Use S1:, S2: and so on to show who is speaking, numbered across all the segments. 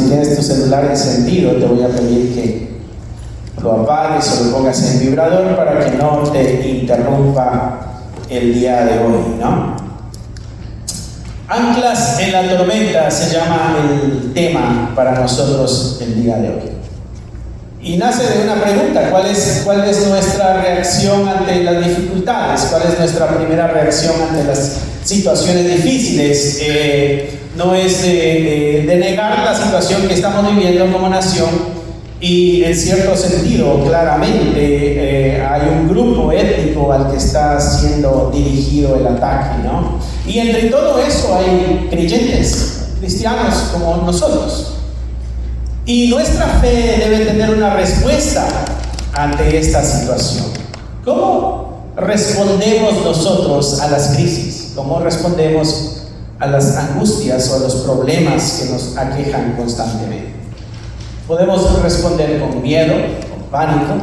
S1: si tienes tu celular encendido, te voy a pedir que lo apagues o lo pongas en vibrador para que no te interrumpa el día de hoy, ¿no? Anclas en la tormenta se llama el tema para nosotros el día de hoy. Y nace de una pregunta: ¿cuál es nuestra reacción ante las dificultades? ¿Cuál es nuestra primera reacción ante las situaciones difíciles? No es de negar la situación que estamos viviendo como nación, y en cierto sentido, claramente, hay un grupo étnico al que está siendo dirigido el ataque, ¿no? Y entre todo eso hay creyentes, cristianos como nosotros. Y nuestra fe debe tener una respuesta ante esta situación. ¿Cómo respondemos nosotros a las crisis? ¿Cómo respondemos a las angustias o a los problemas que nos aquejan constantemente? Podemos responder con miedo, con pánico.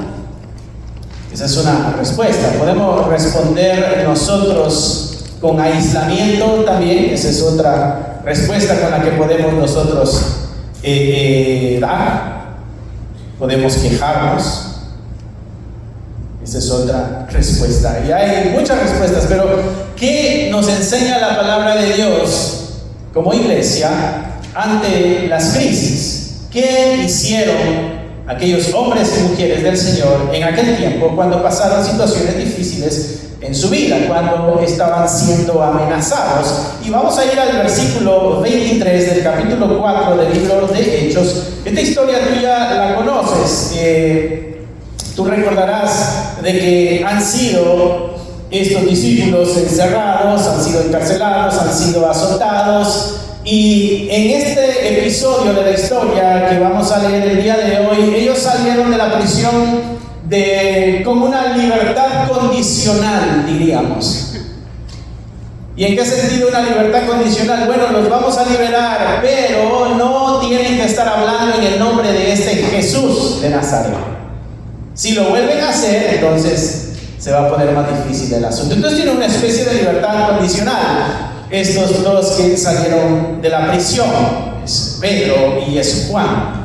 S1: Esa es una respuesta. Podemos responder nosotros con aislamiento también. Esa es otra respuesta con la que podemos nosotros dar. Podemos quejarnos. Esa es otra respuesta. Y hay muchas respuestas, pero ¿qué nos enseña la palabra de Dios como iglesia ante las crisis? ¿Qué hicieron aquellos hombres y mujeres del Señor en aquel tiempo cuando pasaron situaciones difíciles en su vida, cuando estaban siendo amenazados? Y vamos a ir al versículo 23 del capítulo 4 del libro de Hechos. Esta historia tú ya la conoces. Tú recordarás de que han sido estos discípulos encerrados, han sido encarcelados, han sido azotados. Y en este episodio de la historia que vamos a leer el día de hoy, ellos salieron de la prisión con una libertad condicional, diríamos. ¿Y en qué sentido una libertad condicional? Bueno, los vamos a liberar, pero no tienen que estar hablando en el nombre de este Jesús de Nazaret. Si lo vuelven a hacer, entonces se va a poner más difícil el asunto. Entonces tiene una especie de libertad condicional. Estos dos que salieron de la prisión, es Pedro y es Juan.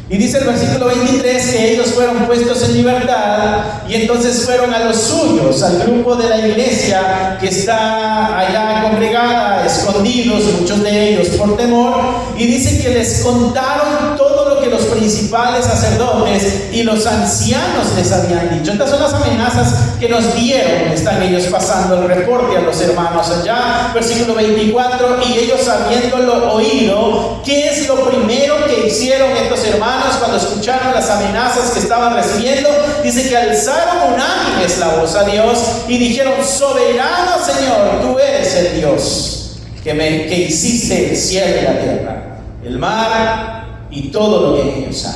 S1: Y dice el versículo 23 que ellos fueron puestos en libertad y entonces fueron a los suyos, al grupo de la iglesia que está allá congregada, escondidos, muchos de ellos por temor, y dice que les contaron todo lo que los principales sacerdotes y los ancianos les habían dicho. Estas son las amenazas que nos dieron. Están ellos pasando el reporte a los hermanos allá, versículo 24, y ellos habiéndolo oído, ¿qué es lo primero que hicieron estos hermanos cuando escucharon las amenazas que estaban recibiendo? Dice que alzaron unánimes la voz a Dios y dijeron: soberano Señor, tú eres el Dios que hiciste el cielo y la tierra, el mar y todo lo que en ellos hay.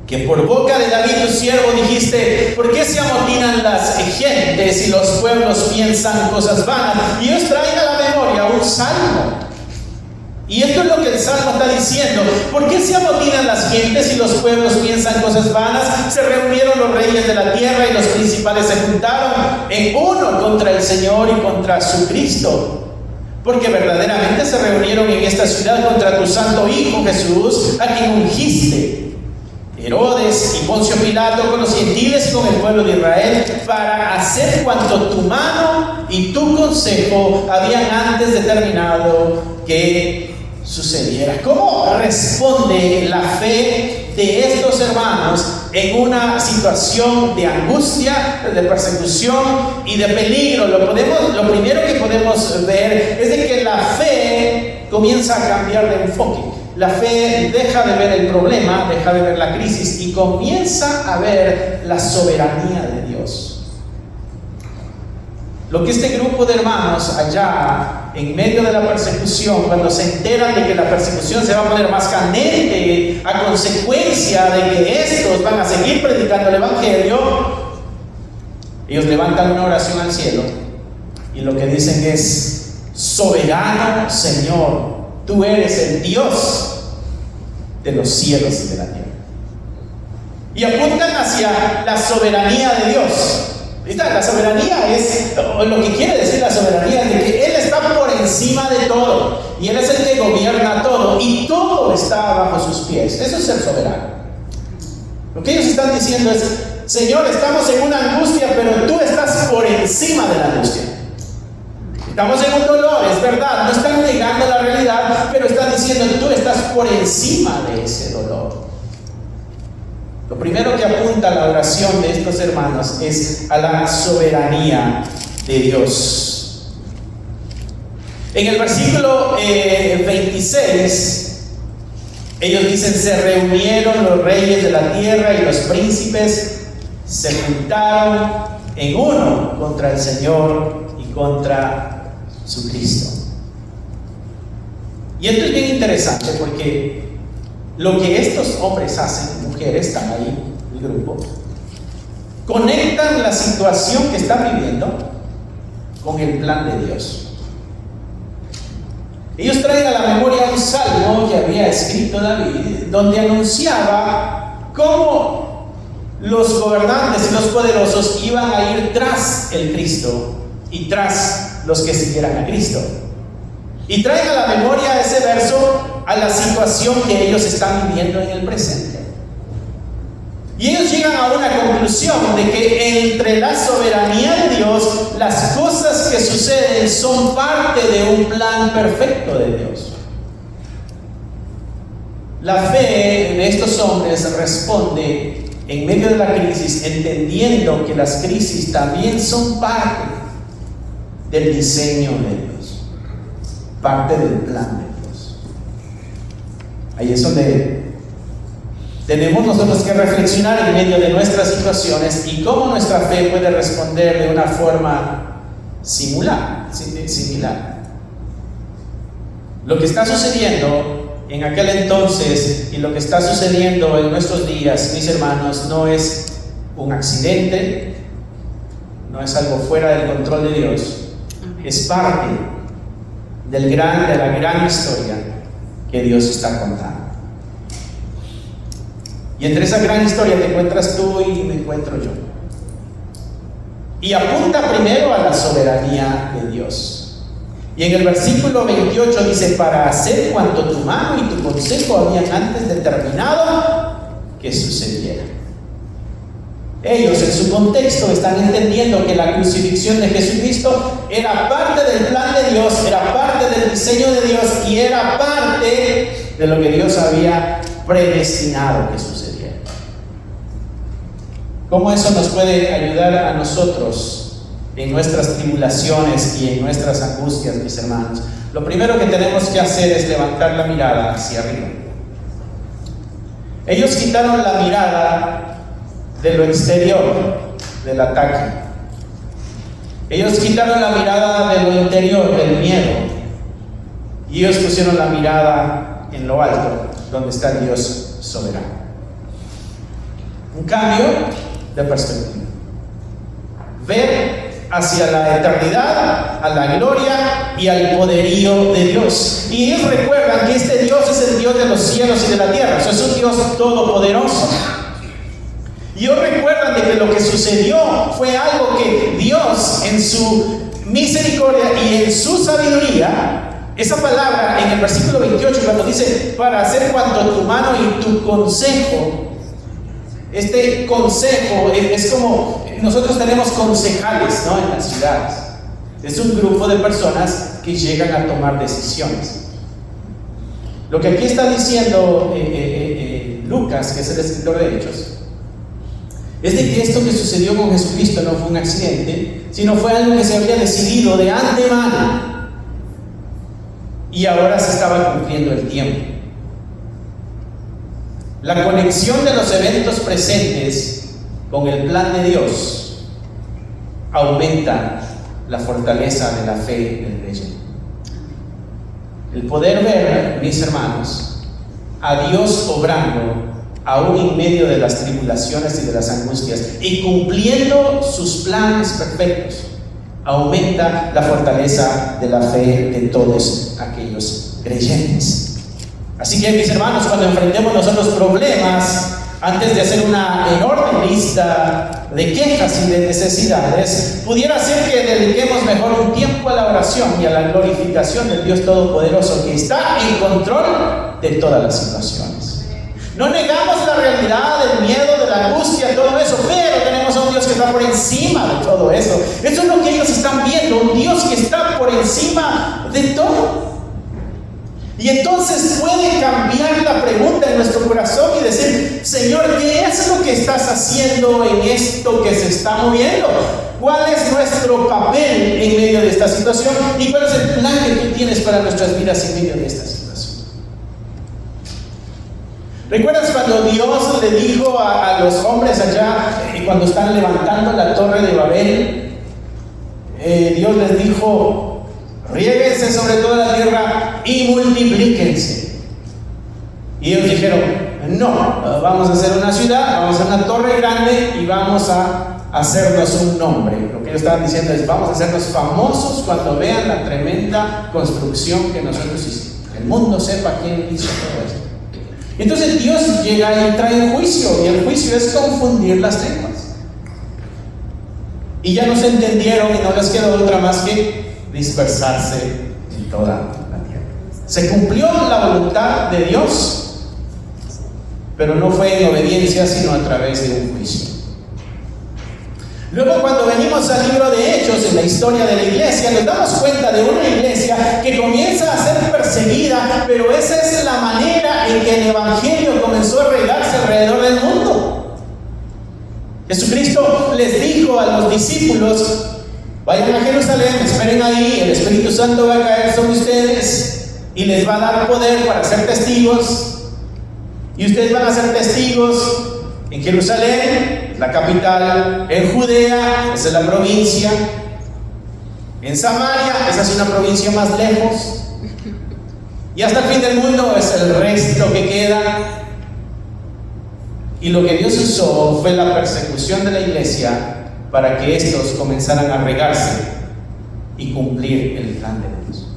S1: Que por boca de David tu siervo dijiste: ¿por qué se amotinan las gentes y los pueblos piensan cosas vanas? Y os traiga a la memoria un salmo. Y esto es lo que el Salmo está diciendo. ¿Por qué se amotinan las gentes y los pueblos piensan cosas vanas? Se reunieron los reyes de la tierra y los principales se juntaron en uno contra el Señor y contra su Cristo. Porque verdaderamente se reunieron en esta ciudad contra tu santo Hijo Jesús, a quien ungiste. Herodes y Poncio Pilato con los gentiles y con el pueblo de Israel, para hacer cuanto tu mano y tu consejo habían antes determinado que sucediera. ¿Cómo responde la fe de estos hermanos en una situación de angustia, de persecución y de peligro? Lo primero que podemos ver es de que la fe comienza a cambiar de enfoque. La fe deja de ver el problema, deja de ver la crisis y comienza a ver la soberanía de Dios. Lo que este grupo de hermanos allá, en medio de la persecución, cuando se enteran de que la persecución se va a poner más candente a consecuencia de que estos van a seguir predicando el Evangelio, ellos levantan una oración al cielo y lo que dicen es: soberano Señor, tú eres el Dios de los cielos y de la tierra. Y apuntan hacia la soberanía de Dios. La soberanía es, lo que quiere decir la soberanía es de que Él está por encima de todo y Él es el que gobierna todo. todo y todo está bajo sus pies. Eso es ser soberano. Lo que ellos están diciendo es: Señor, estamos en una angustia, pero tú estás por encima de la angustia. Estamos en un dolor, es verdad, no están negando la realidad, pero están diciendo: tú estás por encima de ese dolor. Lo primero que apunta la oración de estos hermanos es a la soberanía de Dios. En el versículo 26, ellos dicen: se reunieron los reyes de la tierra y los príncipes se juntaron en uno contra el Señor y contra su Cristo. Y esto es bien interesante porque lo que estos hombres hacen, mujeres, están ahí, el grupo, conectan la situación que están viviendo con el plan de Dios. Ellos traen a la memoria un salmo que había escrito David, donde anunciaba cómo los gobernantes y los poderosos iban a ir tras el Cristo y tras los que siguieran a Cristo. Y traen a la memoria ese verso a la situación que ellos están viviendo en el presente. Y ellos llegan a una conclusión de que entre la soberanía de Dios, las cosas que suceden son parte de un plan perfecto de Dios. La fe de estos hombres responde en medio de la crisis, entendiendo que las crisis también son parte del diseño de Dios, parte del plan de Dios. Ahí es donde tenemos nosotros que reflexionar en medio de nuestras situaciones y cómo nuestra fe puede responder de una forma similar. Lo que está sucediendo en aquel entonces y lo que está sucediendo en nuestros días, mis hermanos, no es un accidente, no es algo fuera del control de Dios, es parte de la gran historia que Dios está contando. Y entre esa gran historia te encuentras tú y me encuentro yo. Y apunta primero a la soberanía de Dios. Y en el versículo 28 dice: para hacer cuanto tu mano y tu consejo habían antes determinado que sucediera. Ellos en su contexto están entendiendo que la crucifixión de Jesucristo era parte del plan de Dios, era parte del diseño de Dios y era parte de lo que Dios había predestinado que sucediera. ¿Cómo eso nos puede ayudar a nosotros en nuestras tribulaciones y en nuestras angustias, mis hermanos? Lo primero que tenemos que hacer es levantar la mirada hacia arriba. Ellos quitaron la mirada de lo exterior, del ataque. Ellos quitaron la mirada de lo interior, del miedo. Y ellos pusieron la mirada en lo alto, donde está el Dios soberano. Un cambio de perspectiva. Ver hacia la eternidad, a la gloria y al poderío de Dios. Y ellos recuerdan que este Dios es el Dios de los cielos y de la tierra. Eso es un Dios todopoderoso. Y ellos recuerdan de que lo que sucedió fue algo que Dios, en su misericordia y en su sabiduría, esa palabra en el versículo 28, cuando dice: para hacer cuanto tu mano y tu consejo. Este consejo es como nosotros tenemos concejales, ¿no?, en las ciudades. Es un grupo de personas que llegan a tomar decisiones. Lo que aquí está diciendo Lucas, que es el escritor de Hechos, es de que esto que sucedió con Jesucristo no fue un accidente, sino fue algo que se había decidido de antemano y ahora se estaba cumpliendo el tiempo. La conexión de los eventos presentes con el plan de Dios aumenta la fortaleza de la fe del creyente. El poder ver, mis hermanos, a Dios obrando aún en medio de las tribulaciones y de las angustias y cumpliendo sus planes perfectos, aumenta la fortaleza de la fe de todos aquellos creyentes. Así que, mis hermanos, cuando enfrentemos nosotros problemas, antes de hacer una enorme lista de quejas y de necesidades, pudiera ser que dediquemos mejor un tiempo a la oración y a la glorificación del Dios Todopoderoso, que está en control de todas las situaciones. No negamos la realidad del miedo, de la angustia, todo eso, pero tenemos a un Dios que está por encima de todo eso. Eso es lo que ellos están viendo, un Dios que está por encima de todo. Y entonces puede cambiar la pregunta en nuestro corazón y decir: Señor, ¿qué es lo que estás haciendo en esto que se está moviendo? ¿Cuál es nuestro papel en medio de esta situación? ¿Y cuál es el plan que tú tienes para nuestras vidas en medio de esta situación? ¿Recuerdas cuando Dios le dijo a los hombres allá, cuando están levantando la torre de Babel? Dios les dijo: riéguense sobre toda la tierra y multiplíquense. Y ellos dijeron: no, vamos a hacer una ciudad, vamos a hacer una torre grande y vamos a hacernos un nombre. Lo que ellos estaban diciendo es: vamos a hacernos famosos cuando vean la tremenda construcción que nosotros hicimos, que el mundo sepa quién hizo todo esto. Y entonces Dios llega y trae un juicio, y el juicio es confundir las lenguas. Y ya no se entendieron y no les quedó otra más que dispersarse en toda la tierra. Se cumplió la voluntad de Dios, pero no fue en obediencia, sino a través de un juicio. Luego, cuando venimos al libro de Hechos, en la historia de la iglesia, nos damos cuenta de una iglesia que comienza a ser perseguida, pero esa es la manera en que el evangelio comenzó a regarse alrededor del mundo. Jesucristo les dijo a los discípulos: vayan a Jerusalén, esperen ahí, el Espíritu Santo va a caer sobre ustedes y les va a dar poder para ser testigos. Y ustedes van a ser testigos en Jerusalén, la capital, en Judea, esa es la provincia, en Samaria, esa es una provincia más lejos, y hasta el fin del mundo es el resto que queda. Y lo que Dios usó fue la persecución de la iglesia para que estos comenzaran a regarse y cumplir el plan de Dios.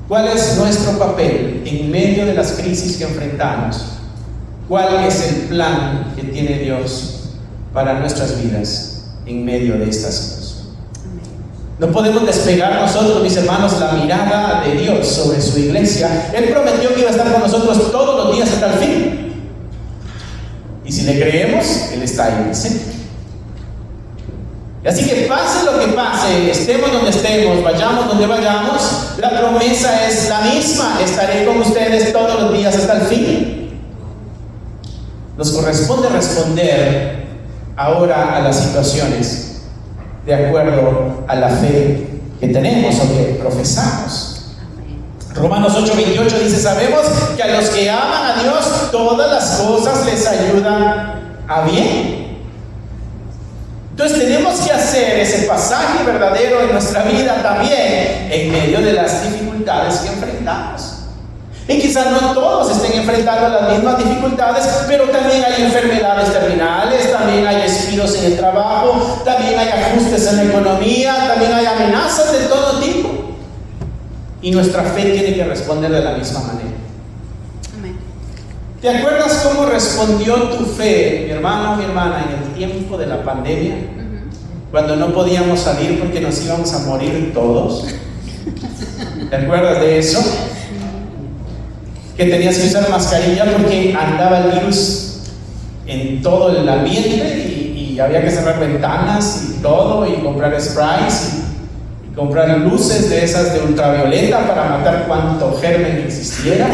S1: ¿Cuál es nuestro papel en medio de las crisis que enfrentamos? ¿Cuál es el plan que tiene Dios para nuestras vidas en medio de esta situación? No podemos despegar nosotros, mis hermanos, la mirada de Dios sobre su iglesia. Él prometió que iba a estar con nosotros todos los días hasta el fin. Y si le creemos, Él está ahí presente. Así que pase lo que pase, estemos donde estemos, vayamos donde vayamos, la promesa es la misma: estaré con ustedes todos los días hasta el fin. Nos corresponde responder ahora a las situaciones de acuerdo a la fe que tenemos o que profesamos. Romanos 8:28 dice: sabemos que a los que aman a Dios todas las cosas les ayudan a bien. Entonces tenemos que hacer ese pasaje verdadero en nuestra vida también en medio de las dificultades que enfrentamos. Y quizás no todos estén enfrentando las mismas dificultades, pero también hay enfermedades terminales, también hay despidos en el trabajo, también hay ajustes en la economía, también hay amenazas de todo tipo. Y nuestra fe tiene que responder de la misma manera. Amén. ¿Te acuerdas cómo respondió tu fe, mi hermano, mi hermana, en el tiempo de la pandemia? Cuando no podíamos salir porque nos íbamos a morir todos. ¿Te acuerdas de eso? Que tenías que usar mascarilla porque andaba el virus en todo el ambiente y había que cerrar ventanas y todo, y comprar sprays y comprar luces de esas de ultravioleta para matar cuanto germen existiera,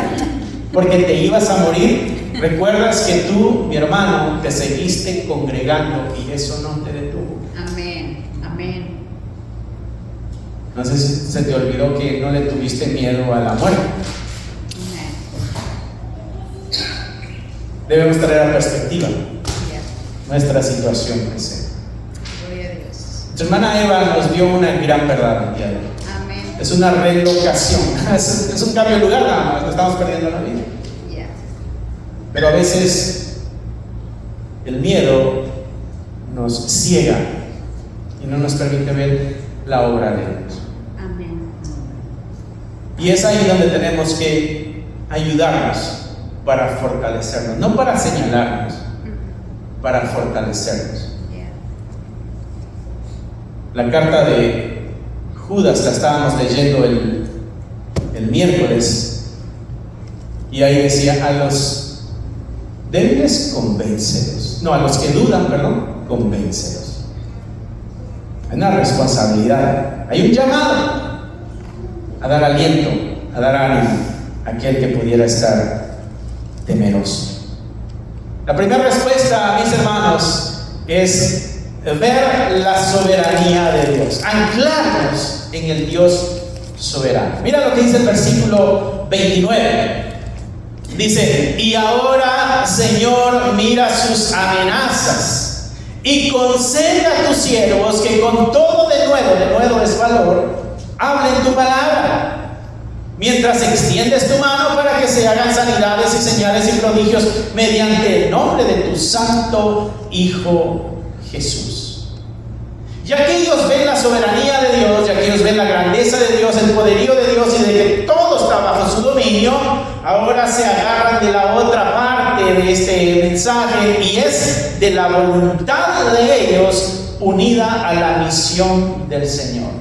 S1: porque te ibas a morir. Recuerdas que tú, mi hermano, te seguiste congregando y eso no te detuvo.
S2: Amén, amén.
S1: No sé si se te olvidó que no le tuviste miedo a la muerte. Debemos traer a perspectiva nuestra situación presente.
S2: Gloria a Dios.
S1: Nuestra hermana Eva nos dio una gran verdad el día de hoy.
S2: Amén.
S1: Es una relocación, es un cambio de lugar nada más, no estamos perdiendo la vida. Pero a veces el miedo nos ciega y no nos permite ver la obra de Dios.
S2: Amén.
S1: Y es ahí donde tenemos que ayudarnos para fortalecernos, no para señalarnos, para fortalecernos. La carta de Judas la estábamos leyendo el miércoles, y ahí decía: a los débiles convéncelos. No, a los que dudan, perdón, convéncelos. Hay una responsabilidad, hay un llamado a dar aliento, a dar ánimo a aquel que pudiera estar temeroso. La primera respuesta, mis hermanos, es ver la soberanía de Dios, anclarnos en el Dios soberano. Mira lo que dice el versículo 29. Dice: y ahora, Señor, mira sus amenazas y concede a tus siervos que con todo de nuevo es valor, hablen tu palabra, mientras extiendes tu mano para que se hagan sanidades y señales y prodigios mediante el nombre de tu santo Hijo Jesús. Ya que ellos ven la soberanía de Dios, ya que ellos ven la grandeza de Dios, el poderío de Dios y de que todo está bajo su dominio, ahora se agarran de la otra parte de este mensaje, y es de la voluntad de ellos unida a la misión del Señor.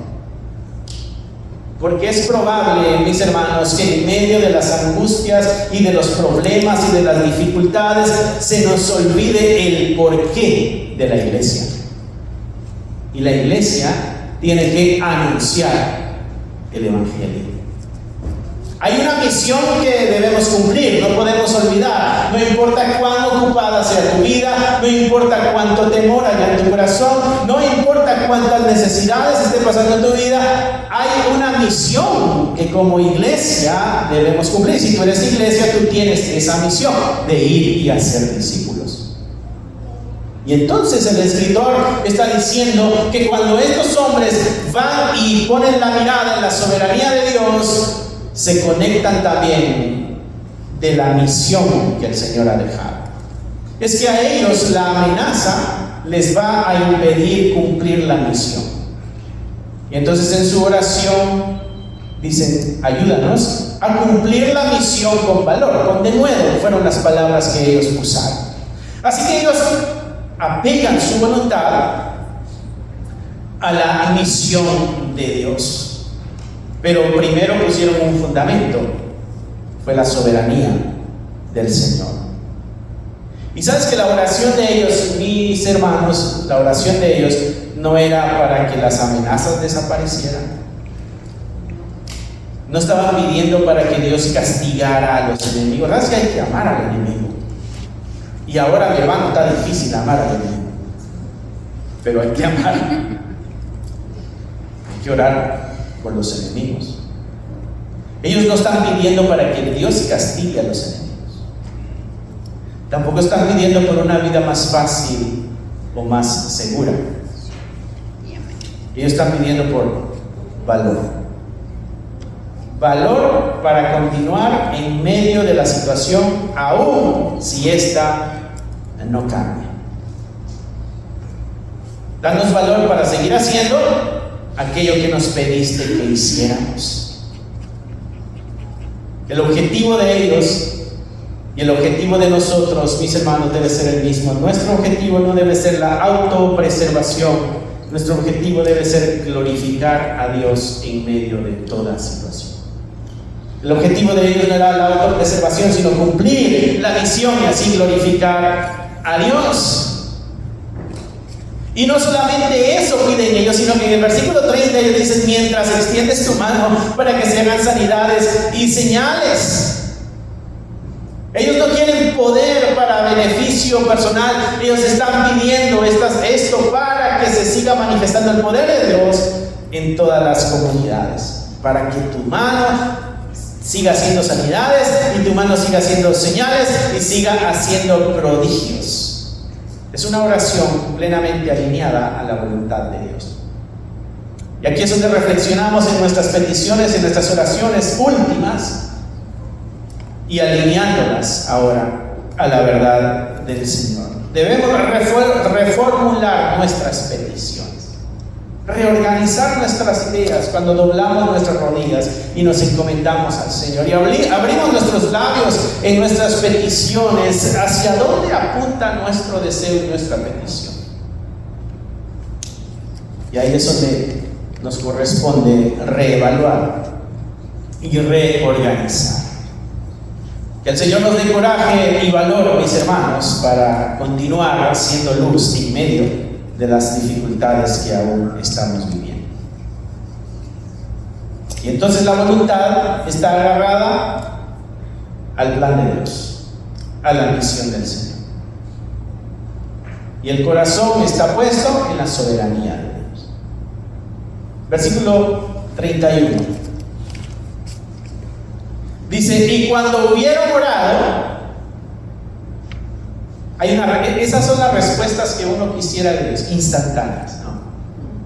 S1: Porque es probable, mis hermanos, que en medio de las angustias y de los problemas y de las dificultades se nos olvide el porqué de la iglesia. Y la iglesia tiene que anunciar el evangelio. Hay una misión que debemos cumplir, no podemos olvidar. No importa cuán ocupada sea tu vida, no importa cuánto temor haya en tu corazón, no importa cuántas necesidades esté pasando en tu vida, hay una misión que como iglesia debemos cumplir. Si tú eres iglesia, tú tienes esa misión de ir y hacer discípulos. Y entonces el escritor está diciendo que cuando estos hombres van y ponen la mirada en la soberanía de Dios, se conectan también de la misión que el Señor ha dejado. Es que a ellos la amenaza les va a impedir cumplir la misión. Y entonces en su oración dicen: ayúdanos a cumplir la misión con valor, con denuedo. Fueron las palabras que ellos usaron. Así que ellos apegan su voluntad a la misión de Dios. Pero primero pusieron un fundamento, fue la soberanía del Señor. Y sabes que la oración de ellos, mis hermanos, la oración de ellos no era para que las amenazas desaparecieran. No estaban pidiendo para que Dios castigara a los enemigos. ¿Sabes que hay que amar al enemigo? Y ahora, mi hermano, está difícil amar al enemigo, pero hay que amar. Hay que orar por los enemigos. Ellos no están pidiendo para que Dios castigue a los enemigos. Tampoco están pidiendo por una vida más fácil o más segura. Ellos están pidiendo por valor. Valor para continuar en medio de la situación, aún si esta no cambia. Danos valor para seguir haciendo aquello que nos pediste que hiciéramos. El objetivo de ellos y el objetivo de nosotros, mis hermanos, debe ser el mismo. Nuestro objetivo no debe ser la autopreservación. Nuestro objetivo debe ser glorificar a Dios en medio de toda situación. El objetivo de ellos no era la autopreservación, sino cumplir la misión y así glorificar a Dios. Y no solamente eso piden ellos, sino que en el versículo 30 ellos dicen: mientras extiendes tu mano para que se hagan sanidades y señales. Ellos no quieren poder para beneficio personal, ellos están pidiendo esto para que se siga manifestando el poder de Dios en todas las comunidades, para que tu mano siga haciendo sanidades y tu mano siga haciendo señales y siga haciendo prodigios. Es una oración plenamente alineada a la voluntad de Dios. Y aquí es donde reflexionamos en nuestras peticiones, en nuestras oraciones últimas, y alineándolas ahora a la verdad del Señor. Debemos reformular nuestras peticiones, reorganizar nuestras ideas cuando doblamos nuestras rodillas y nos encomendamos al Señor y abrimos nuestros labios en nuestras peticiones, ¿hacia dónde apunta nuestro deseo y nuestra petición? Y ahí es donde nos corresponde reevaluar y reorganizar. Que el Señor nos dé coraje y valor, mis hermanos, para continuar siendo luz en medio de las dificultades que aún estamos viviendo. Y entonces la voluntad está agarrada al plan de Dios, a la misión del Señor. Y el corazón está puesto en la soberanía de Dios. Versículo 31. Dice, y cuando hubieron orado, esas son las respuestas que uno quisiera de Dios, instantáneas, ¿no?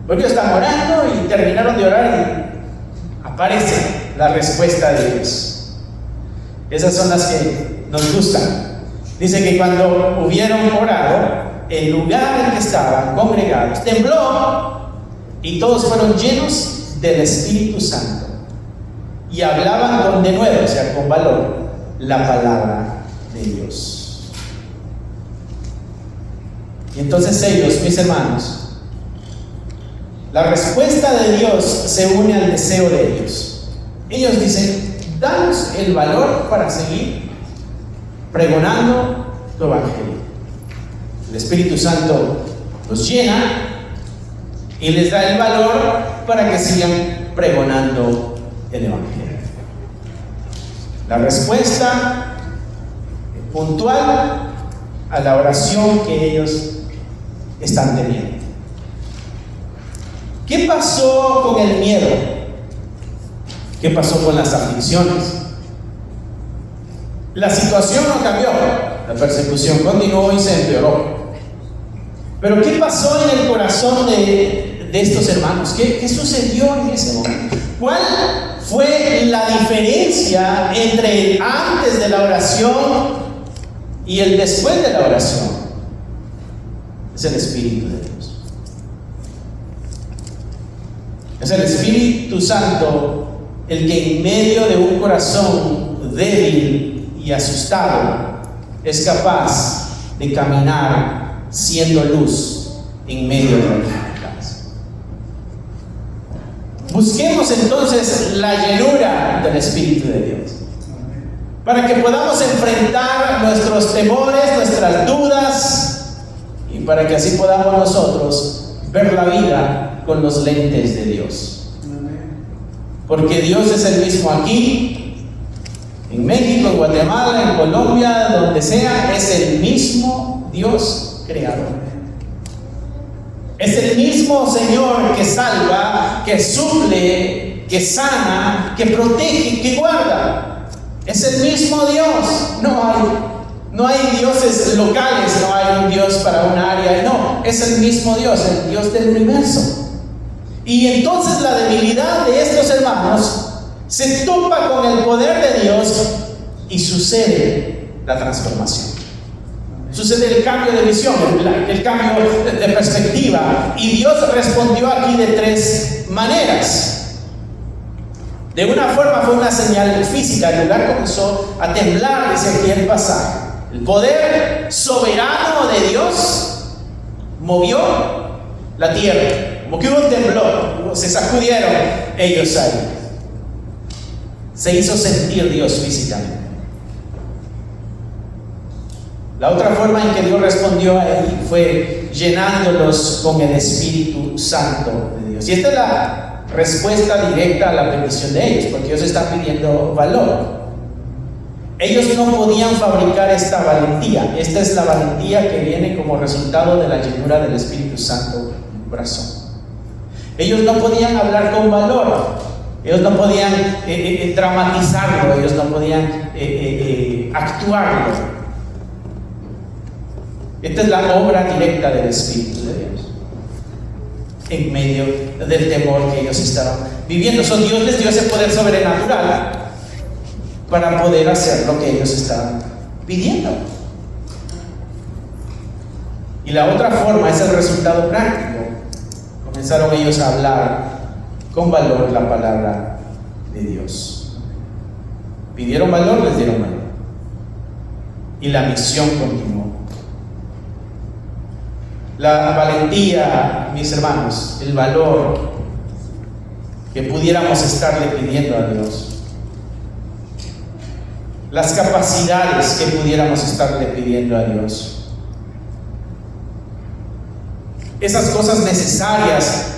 S1: Porque ellos están orando y terminaron de orar y aparece la respuesta de Dios. Esas son las que nos gustan. Dice que cuando hubieron orado, el lugar en que estaban congregados tembló y todos fueron llenos del Espíritu Santo y hablaban con denuedo, o sea, con valor, la palabra de Dios. Y entonces ellos, mis hermanos, la respuesta de Dios se une al deseo de ellos. Ellos dicen, danos el valor para seguir pregonando tu evangelio. El Espíritu Santo los llena y les da el valor para que sigan pregonando el evangelio. La respuesta puntual a la oración que ellos están teniendo. ¿Qué pasó con el miedo? ¿Qué pasó con las aflicciones? La situación no cambió, la persecución continuó y se empeoró. Pero ¿qué pasó en el corazón de estos hermanos? ¿Qué sucedió en ese momento? ¿Cuál fue la diferencia entre el antes de la oración y el después de la oración? Es el Espíritu de Dios. Es el Espíritu Santo el que en medio de un corazón débil y asustado es capaz de caminar siendo luz en medio de las dificultades. Busquemos entonces la llenura del Espíritu de Dios para que podamos enfrentar nuestros temores, nuestras dudas y para que así podamos nosotros ver la vida con los lentes de Dios. Porque Dios es el mismo aquí, en México, en Guatemala, en Colombia, donde sea, es el mismo Dios creador. Es el mismo Señor que salva, que suple, que sana, que protege, que guarda. Es el mismo Dios. No hay dioses locales, no hay un Dios para un área, no, es el mismo Dios, el Dios del universo. Y entonces la debilidad de estos hermanos se topa con el poder de Dios y sucede la transformación. Sucede el cambio de visión, el cambio de perspectiva. Y Dios respondió aquí de tres maneras. De una forma fue una señal física, el lugar comenzó a temblar, dice aquí el pasaje. El poder soberano de Dios movió la tierra. Como que hubo un temblor, se sacudieron ellos ahí. Se hizo sentir Dios físicamente. La otra forma en que Dios respondió ahí fue llenándolos con el Espíritu Santo de Dios. Y esta es la respuesta directa a la petición de ellos, porque ellos están pidiendo valor. Ellos no podían fabricar esta valentía. Esta es la valentía que viene como resultado de la llenura del Espíritu Santo en el corazón. Ellos no podían hablar con valor, ellos no podían dramatizarlo, ellos no podían actuarlo. Esta es la obra directa del Espíritu de Dios en medio del temor que ellos estaban viviendo. Dios les dio ese poder sobrenatural para poder hacer lo que ellos estaban pidiendo. Y la otra forma es el resultado práctico. Comenzaron ellos a hablar con valor la palabra de Dios. Pidieron valor, les dieron valor. y la misión continuó. La valentía, mis hermanos, el valor que pudiéramos estarle pidiendo a Dios, las capacidades que pudiéramos estarle pidiendo a Dios, esas cosas necesarias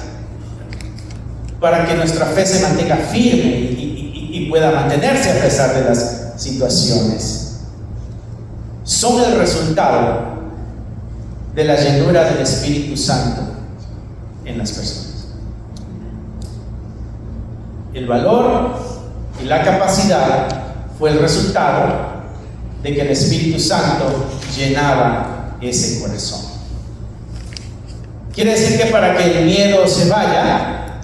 S1: para que nuestra fe se mantenga firme y pueda mantenerse a pesar de las situaciones, son el resultado de la llenura del Espíritu Santo en las personas. El valor y la capacidad fue el resultado de que el Espíritu Santo llenaba ese corazón. Quiere decir que para que el miedo se vaya,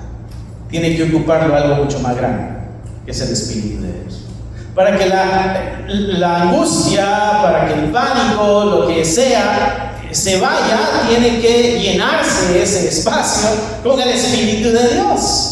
S1: tiene que ocuparlo algo mucho más grande, que es el Espíritu de Dios. Para que la angustia, para que el pánico, lo que sea, se vaya, tiene que llenarse ese espacio con el Espíritu de Dios.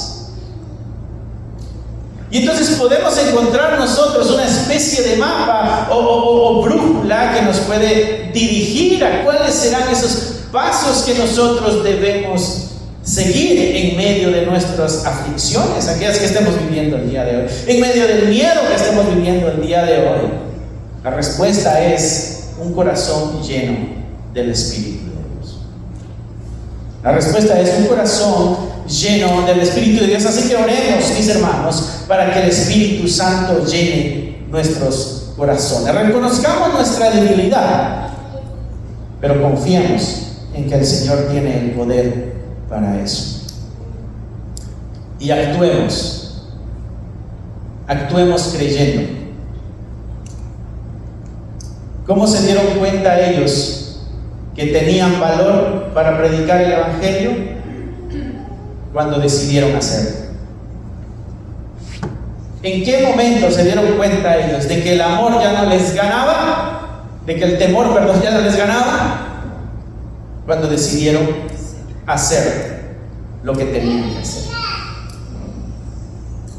S1: Y entonces podemos encontrar nosotros una especie de mapa o brújula que nos puede dirigir a cuáles serán esos pasos que nosotros debemos seguir en medio de nuestras aflicciones, aquellas que estemos viviendo el día de hoy, en medio del miedo que estemos viviendo el día de hoy. La respuesta es un corazón lleno del Espíritu de Dios. La respuesta es un corazón lleno del Espíritu de Dios. Así que oremos, mis hermanos, para que el Espíritu Santo llene nuestros corazones. Reconozcamos nuestra debilidad, pero confiemos en que el Señor tiene el poder para eso. Y actuemos creyendo. ¿Cómo se dieron cuenta ellos que tenían valor para predicar el Evangelio? Cuando decidieron hacerlo. ¿En qué momento se dieron cuenta ellos de que el amor ya no les ganaba? De que el temor, ya no les ganaba. Cuando decidieron hacer lo que tenían que hacer.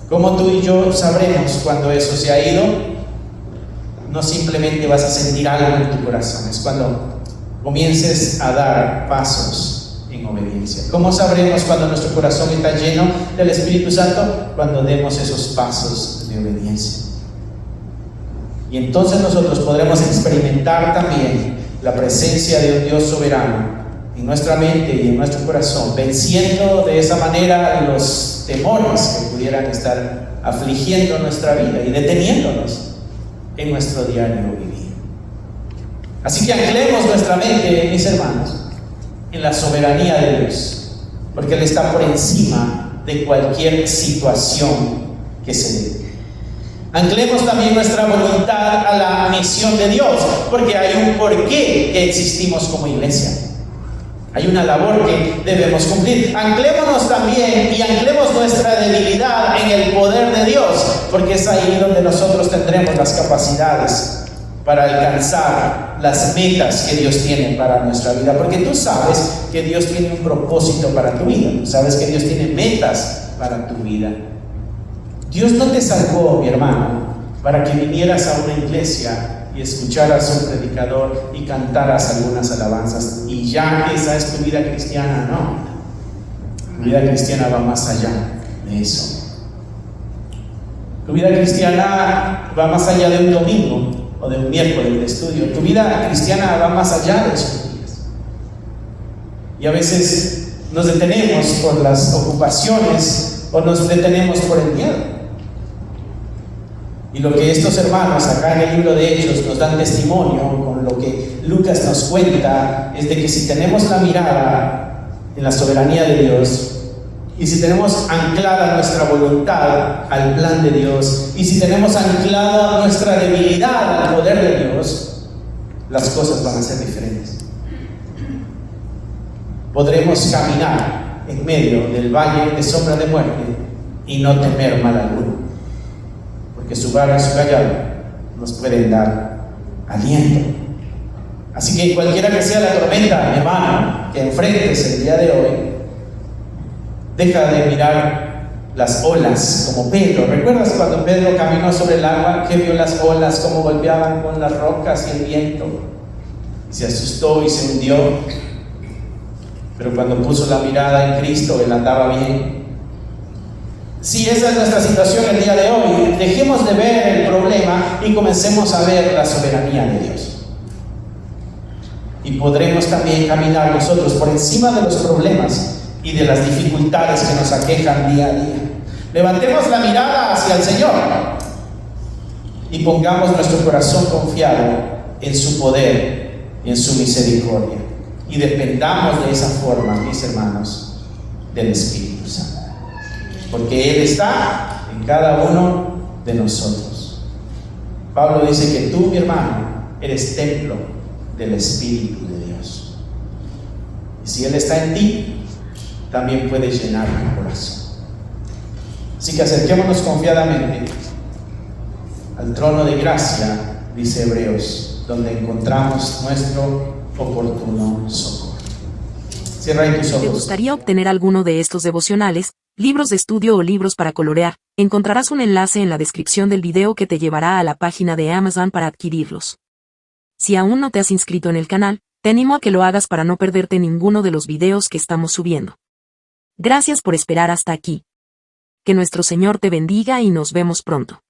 S1: ¿Cómo tú y yo sabremos cuando eso se ha ido? No simplemente vas a sentir algo en tu corazón, es cuando comiences a dar pasos en obediencia. ¿Cómo sabremos cuando nuestro corazón está lleno del Espíritu Santo? Cuando demos esos pasos de obediencia. Y entonces nosotros podremos experimentar también la presencia de un Dios soberano en nuestra mente y en nuestro corazón, venciendo de esa manera los temores que pudieran estar afligiendo nuestra vida y deteniéndonos en nuestro diario vivir. Así que anclemos nuestra mente, mis hermanos, en la soberanía de Dios, porque Él está por encima de cualquier situación que se dé. Anclemos también nuestra voluntad a la misión de Dios, porque hay un porqué que existimos como iglesia. Hay una labor que debemos cumplir. Anclémonos también y anclemos nuestra debilidad en el poder de Dios, porque es ahí donde nosotros tendremos las capacidades para alcanzar las metas que Dios tiene para nuestra vida. Porque tú sabes que Dios tiene un propósito para tu vida. Tú sabes que Dios tiene metas para tu vida. Dios no te salvó, mi hermano, para que vinieras a una iglesia y escucharas a un predicador y cantaras algunas alabanzas y ya esa es tu vida cristiana. No, tu vida cristiana va más allá de eso. Tu vida cristiana va más allá de un domingo o de un miércoles de estudio. Tu vida cristiana va más allá de esos días. Y a veces nos detenemos por las ocupaciones o nos detenemos por el miedo. Y lo que estos hermanos acá en el libro de Hechos nos dan testimonio con lo que Lucas nos cuenta es de que si tenemos la mirada en la soberanía de Dios y si tenemos anclada nuestra voluntad al plan de Dios y si tenemos anclada nuestra debilidad al poder de Dios, las cosas van a ser diferentes. Podremos caminar en medio del valle de sombra de muerte y no temer mal alguno, que su vara y su callado nos pueden dar aliento. Así que cualquiera que sea la tormenta, hermano, que enfrentes el día de hoy, deja de mirar las olas, como Pedro. ¿Recuerdas cuando Pedro caminó sobre el agua, que vio las olas, cómo golpeaban con las rocas y el viento? Se asustó y se hundió. Pero cuando puso la mirada en Cristo, él andaba bien. Si esa es nuestra situación el día de hoy, dejemos de ver el problema y comencemos a ver la soberanía de Dios. Y podremos también caminar nosotros por encima de los problemas y de las dificultades que nos aquejan día a día. Levantemos la mirada hacia el Señor y pongamos nuestro corazón confiado en su poder y en su misericordia. Y dependamos de esa forma, mis hermanos, del Espíritu Santo. Porque Él está en cada uno de nosotros. Pablo dice que tú, mi hermano, eres templo del Espíritu de Dios. Y si Él está en ti, también puedes llenar tu corazón. Así que acerquémonos confiadamente al trono de gracia, dice Hebreos, donde encontramos nuestro oportuno socorro. Cierra ahí tus ojos.
S3: ¿Te gustaría obtener alguno de estos devocionales, libros de estudio o libros para colorear? Encontrarás un enlace en la descripción del video que te llevará a la página de Amazon para adquirirlos. Si aún no te has inscrito en el canal, te animo a que lo hagas para no perderte ninguno de los videos que estamos subiendo. Gracias por esperar hasta aquí. Que nuestro Señor te bendiga y nos vemos pronto.